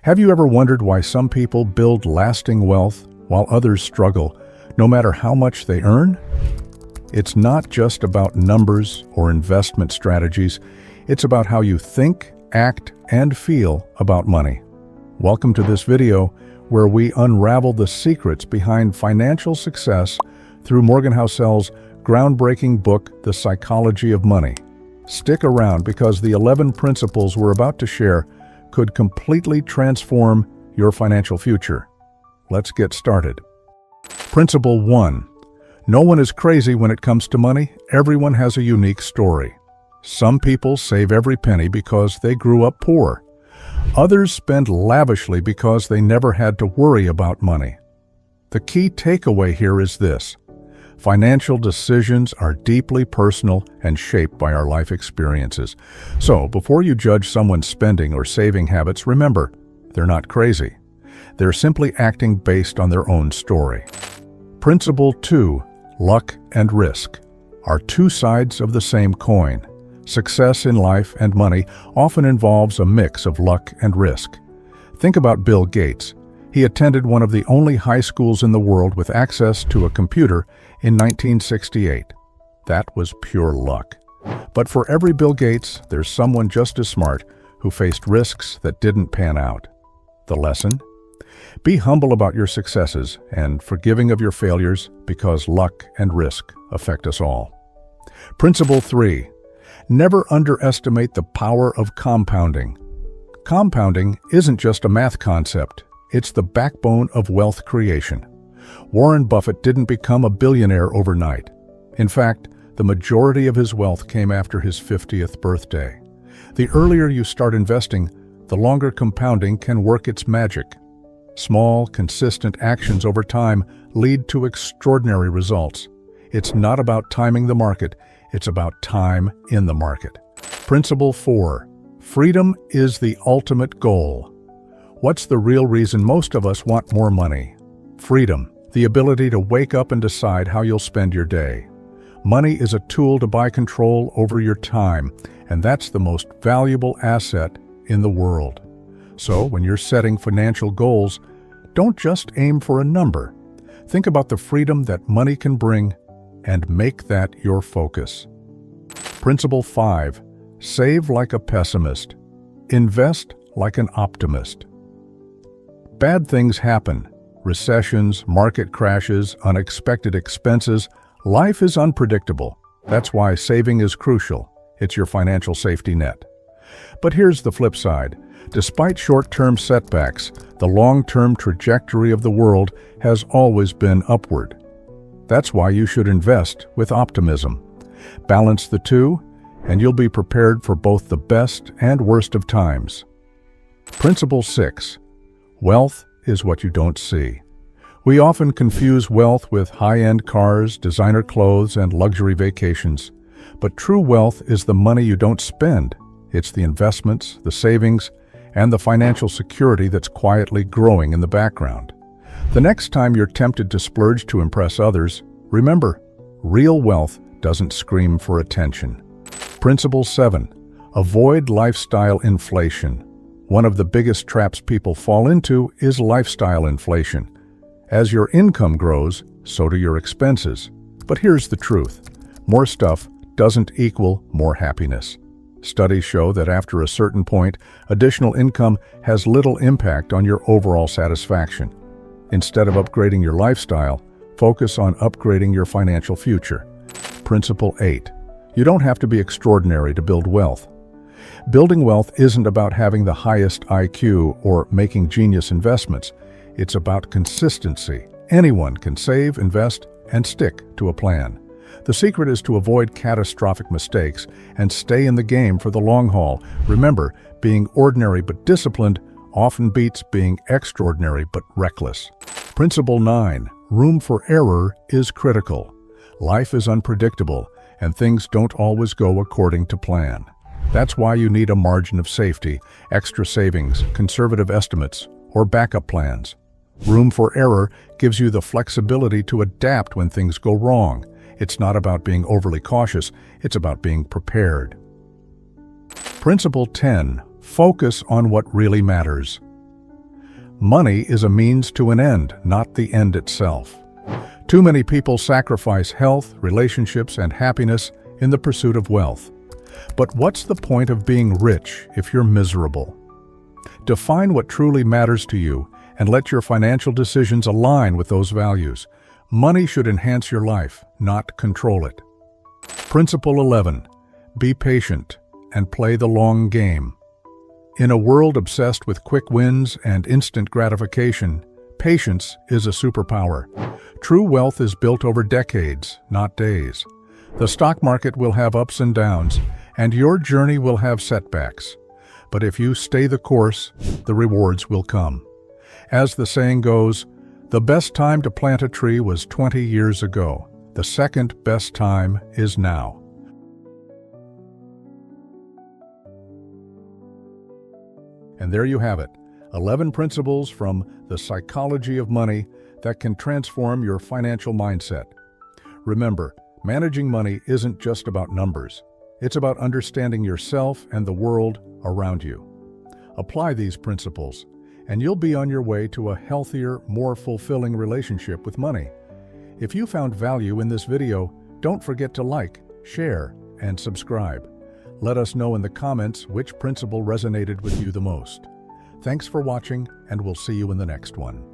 Have you ever wondered why some people build lasting wealth while others struggle, no matter how much they earn? It's not just about numbers or investment strategies. It's about how you think, act, and feel about money. Welcome to this video where we unravel the secrets behind financial success through Morgan Housel's groundbreaking book, The Psychology of Money. Stick around because the 11 principles we're about to share could completely transform your financial future. Let's get started. Principle 1. No one is crazy when it comes to money. Everyone has a unique story. Some people save every penny because they grew up poor. Others spend lavishly because they never had to worry about money. The key takeaway here is this: financial decisions are deeply personal and shaped by our life experiences. So, before you judge someone's spending or saving habits, remember, they're not crazy. They're simply acting based on their own story. Principle 2. Luck and risk are two sides of the same coin. Success in life and money often involves a mix of luck and risk. Think about Bill Gates. He attended one of the only high schools in the world with access to a computer in 1968. That was pure luck. But for every Bill Gates, there's someone just as smart who faced risks that didn't pan out. The lesson? Be humble about your successes and forgiving of your failures because luck and risk affect us all. Principle 3. Never underestimate the power of compounding. Compounding isn't just a math concept. It's the backbone of wealth creation. Warren Buffett didn't become a billionaire overnight. In fact, the majority of his wealth came after his 50th birthday. The earlier you start investing, the longer compounding can work its magic. Small, consistent actions over time lead to extraordinary results. It's not about timing the market, it's about time in the market. Principle 4. Freedom is the ultimate goal. What's the real reason most of us want more money? Freedom, the ability to wake up and decide how you'll spend your day. Money is a tool to buy control over your time, and that's the most valuable asset in the world. So, when you're setting financial goals, don't just aim for a number. Think about the freedom that money can bring and make that your focus. Principle 5. Save like a pessimist. Invest like an optimist. Bad things happen. Recessions, market crashes, unexpected expenses. Life is unpredictable. That's why saving is crucial. It's your financial safety net. But here's the flip side. Despite short-term setbacks, the long-term trajectory of the world has always been upward. That's why you should invest with optimism. Balance the two, and you'll be prepared for both the best and worst of times. Principle 6. Wealth is what you don't see. We often confuse wealth with high-end cars, designer clothes, and luxury vacations. But true wealth is the money you don't spend. It's the investments, the savings, and the financial security that's quietly growing in the background. The next time you're tempted to splurge to impress others, remember, real wealth doesn't scream for attention. Principle 7. Avoid lifestyle inflation. One of the biggest traps people fall into is lifestyle inflation. As your income grows, so do your expenses. But here's the truth. More stuff doesn't equal more happiness. Studies show that after a certain point, additional income has little impact on your overall satisfaction. Instead of upgrading your lifestyle, focus on upgrading your financial future. Principle 8. You don't have to be extraordinary to build wealth. Building wealth isn't about having the highest IQ or making genius investments. It's about consistency. Anyone can save, invest, and stick to a plan. The secret is to avoid catastrophic mistakes and stay in the game for the long haul. Remember, being ordinary but disciplined often beats being extraordinary but reckless. Principle 9. Room for error is critical. Life is unpredictable, and things don't always go according to plan. That's why you need a margin of safety, extra savings, conservative estimates, or backup plans. Room for error gives you the flexibility to adapt when things go wrong. It's not about being overly cautious, it's about being prepared. Principle 10. Focus on what really matters. Money is a means to an end, not the end itself. Too many people sacrifice health, relationships, and happiness in the pursuit of wealth. But what's the point of being rich if you're miserable? Define what truly matters to you and let your financial decisions align with those values. Money should enhance your life, not control it. Principle 11. Be patient and play the long game. In a world obsessed with quick wins and instant gratification, patience is a superpower. True wealth is built over decades, not days. The stock market will have ups and downs, and your journey will have setbacks. But if you stay the course, the rewards will come. As the saying goes, the best time to plant a tree was 20 years ago. The second best time is now. And there you have it, 11 principles from The Psychology of Money that can transform your financial mindset. Remember, managing money isn't just about numbers. It's about understanding yourself and the world around you. Apply these principles, and you'll be on your way to a healthier, more fulfilling relationship with money. If you found value in this video, don't forget to like, share, and subscribe. Let us know in the comments which principle resonated with you the most. Thanks for watching, and we'll see you in the next one.